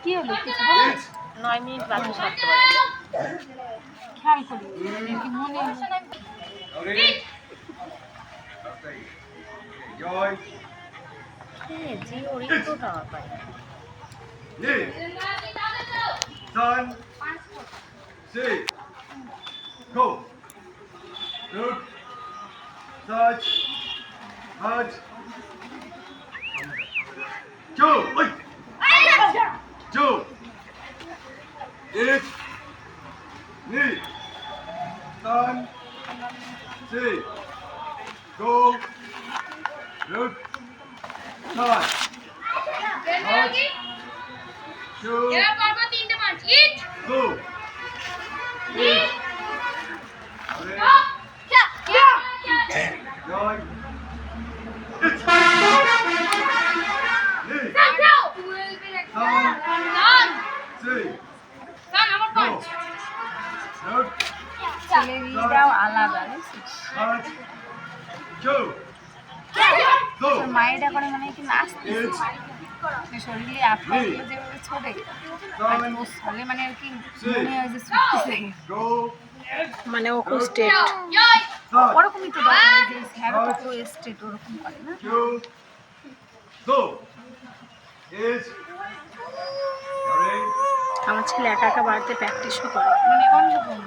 কি হলো কিছু 9 মিনিট বাকি সারতে পারবে খেয়াল করি কি মনে জি ওর একটু tower pi Son, see, go, look, touch, touch, Joe, wait, Joe, it, knee, son, see, go, look, touch, touch, Joe, go. ছেলেটাও আলাদা মায়েরা করে মানে কি নাচতে শরীরে আপনাগুলো যেভাবে ছোটে চলে মানে আর কি মনে হয় যে ছুটতেছে মানে ও খুব স্টেট ওরকমই তো দরকার যে স্যার কত স্টেট ওরকম করে না আমার ছেলে একা একা বাড়িতে প্র্যাকটিসও করে মানে অন্যরকম